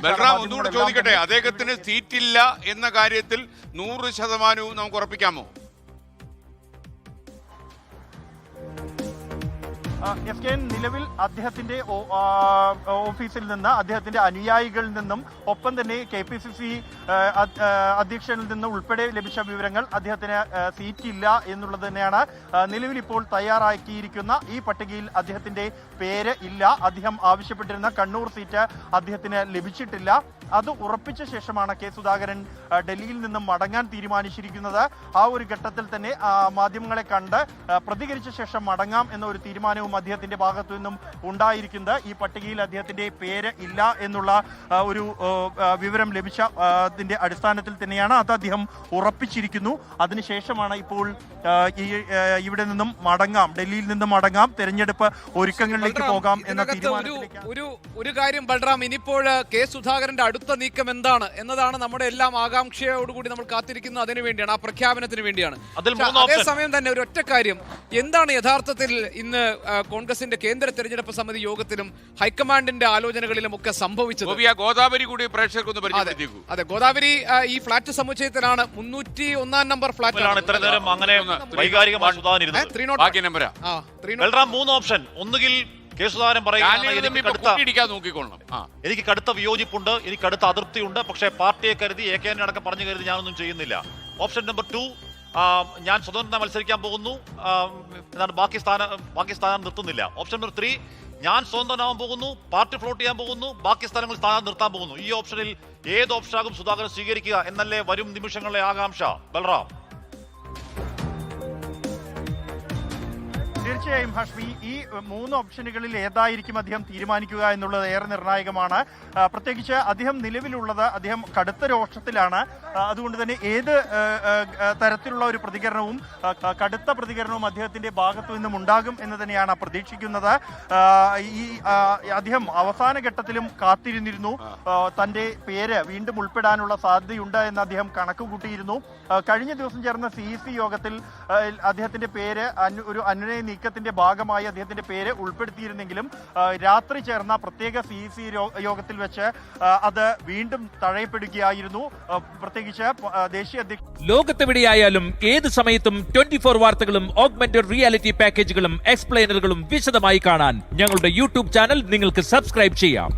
ബൽറാം ഒന്നുകൂടെ ചോദിക്കട്ടെ, അദ്ദേഹത്തിന് സീറ്റില്ല എന്ന കാര്യത്തിൽ 100% നമുക്ക് ഉറപ്പിക്കാമോ? നിലവിൽ അദ്ദേഹത്തിന്റെ ഓഫീസിൽ നിന്ന്, അദ്ദേഹത്തിന്റെ അനുയായികളിൽ നിന്നും, ഒപ്പം തന്നെ KPCC അധ്യക്ഷനിൽ നിന്നും ഉൾപ്പെടെ ലഭിച്ച വിവരങ്ങൾ അദ്ദേഹത്തിന് സീറ്റില്ല എന്നുള്ളത് തന്നെയാണ്. നിലവിൽ ഇപ്പോൾ തയ്യാറാക്കിയിരിക്കുന്ന ഈ പട്ടികയിൽ അദ്ദേഹത്തിന്റെ പേര് ഇല്ല. അദ്ദേഹം ആവശ്യപ്പെട്ടിരുന്ന കണ്ണൂർ സീറ്റ് അദ്ദേഹത്തിന് ലഭിച്ചിട്ടില്ല. അത് ഉറപ്പിച്ച ശേഷമാണ് കെ സുധാകരൻ ഡൽഹിയിൽ നിന്നും മടങ്ങാൻ തീരുമാനിച്ചിരിക്കുന്നത്. ആ ഒരു ഘട്ടത്തിൽ തന്നെ മാധ്യമങ്ങളെ കണ്ട് പ്രതികരിച്ച ശേഷം മടങ്ങാം എന്ന ഒരു തീരുമാനവും അദ്ദേഹത്തിന്റെ ഭാഗത്തു നിന്നും ഉണ്ടായിരിക്കുന്നത്. ഈ പട്ടികയിൽ അദ്ദേഹത്തിന്റെ പേര് ഇല്ല എന്നുള്ള ഒരു വിവരം ലഭിച്ചതിന്റെ അടിസ്ഥാനത്തിൽ തന്നെയാണ് അത് അദ്ദേഹം ഉറപ്പിച്ചിരിക്കുന്നു. അതിനുശേഷമാണ് ഇപ്പോൾ ഇവിടെ നിന്നും മടങ്ങാം, ഡൽഹിയിൽ നിന്നും മടങ്ങാം, തെരഞ്ഞെടുപ്പ് ഒരുക്കങ്ങളിലേക്ക് പോകാം എന്ന തീരുമാനത്തിലേക്ക്. ഒരു കാര്യം ബൽറാം, ഇനിയിപ്പോൾ കെ സുധാകരന്റെ അടുത്ത നീക്കം എന്താണ് എന്നതാണ് നമ്മുടെ എല്ലാം ആകാംക്ഷയോടുകൂടി നമ്മൾ കാത്തിരിക്കുന്നത്. അതിനു വേണ്ടിയാണ്, ആ പ്രഖ്യാപനത്തിന് വേണ്ടിയാണ്. അതേസമയം തന്നെ ഒരു ഒറ്റ കാര്യം, എന്താണ് യഥാർത്ഥത്തിൽ ഇന്ന് കോൺഗ്രസിന്റെ കേന്ദ്ര തെരഞ്ഞെടുപ്പ് സമിതി യോഗത്തിലും ഹൈക്കമാൻഡിന്റെ ആലോചനകളിലും ഒക്കെ സംഭവിച്ചത്? ഗോദാവരി കൂടി പ്രേക്ഷകർക്കൊന്ന് പരിചയപ്പെടുത്തിക്കൂ. അതെ, ഗോദാവരി ഈ ഫ്ളാറ്റ് സമുച്ചയത്തിലാണ്, 301 നമ്പർ ഫ്ളാറ്റ്. ഇത്ര നേരം അങ്ങനെ വൈകാരികമായി ബൽറാം 3 ഓപ്ഷൻ. ഒന്നുകിൽ കെ സുധാകരൻ പറയുകയാണ് എനിക്ക് കടുത്ത വിയോജിപ്പുണ്ട്, എനിക്ക് കടുത്ത അതിർത്തിയുണ്ട്, പക്ഷേ പാർട്ടിയെ കരുതി AK അടക്കം പറഞ്ഞു കരുതി ഞാനൊന്നും ചെയ്യുന്നില്ല. ഓപ്ഷൻ നമ്പർ 2, ഞാൻ സ്വതന്ത്രം മത്സരിക്കാൻ പോകുന്നു, ബാക്കി സ്ഥാനം നിർത്തുന്നില്ല. ഓപ്ഷൻ നമ്പർ 3, ഞാൻ സ്വതന്ത്രനാവാൻ പോകുന്നു, പാർട്ടി ഫ്ലോട്ട് ചെയ്യാൻ പോകുന്നു, ബാക്കി സ്ഥലങ്ങളിൽ സ്ഥാനം നിർത്താൻ പോകുന്നു. ഈ ഓപ്ഷനിൽ ഏത് ഓപ്ഷനാകും സുധാകരൻ സ്വീകരിക്കുക എന്നല്ലേ വരും നിമിഷങ്ങളിലെ ആകാംക്ഷ ബൽറാം? തീർച്ചയായും ഹാഷ്മി, ഈ 3 ഓപ്ഷനുകളിൽ ഏതായിരിക്കും അദ്ദേഹം തീരുമാനിക്കുക എന്നുള്ളത് ഏറെ നിർണായകമാണ്. പ്രത്യേകിച്ച് അദ്ദേഹം നിലവിലുള്ളത്, അദ്ദേഹം കടുത്ത രോഷത്തിലാണ്. അതുകൊണ്ട് തന്നെ ഏത് തരത്തിലുള്ള ഒരു പ്രതികരണവും, കടുത്ത പ്രതികരണവും അദ്ദേഹത്തിന്റെ ഭാഗത്തു നിന്നും ഉണ്ടാകും എന്ന് തന്നെയാണ് പ്രതീക്ഷിക്കുന്നത്. അദ്ദേഹം അവസാന ഘട്ടത്തിലും കാത്തിരുന്നിരുന്നു. തന്റെ പേര് വീണ്ടും ഉൾപ്പെടാനുള്ള സാധ്യതയുണ്ട് എന്ന് അദ്ദേഹം കണക്കുകൂട്ടിയിരുന്നു. കഴിഞ്ഞ ദിവസം ചേർന്ന CEC യോഗത്തിൽ അദ്ദേഹത്തിന്റെ പേര് ഒരു അനുനയ നീക്കത്തിന്റെ ഭാഗമായി അദ്ദേഹത്തിന്റെ പേര് ഉൾപ്പെടുത്തിയിരുന്നെങ്കിലും രാത്രി ചേർന്ന പ്രത്യേക CEC യോഗത്തിൽ വെച്ച് അത് വീണ്ടും തഴയപ്പെടുകയായിരുന്നു. പ്രത്യേകിച്ച് ദേശീയ അധ്യക്ഷൻ. ലോകത്തെവിടെയായാലും ഏത് സമയത്തും 24 വാർത്തകളും ഓഗ്മെന്റഡ് റിയാലിറ്റി പാക്കേജുകളും എക്സ്പ്ലെയിനറുകളും വിശദമായി കാണാൻ ഞങ്ങളുടെ YouTube ചാനൽ നിങ്ങൾക്ക് സബ്സ്ക്രൈബ് ചെയ്യാം.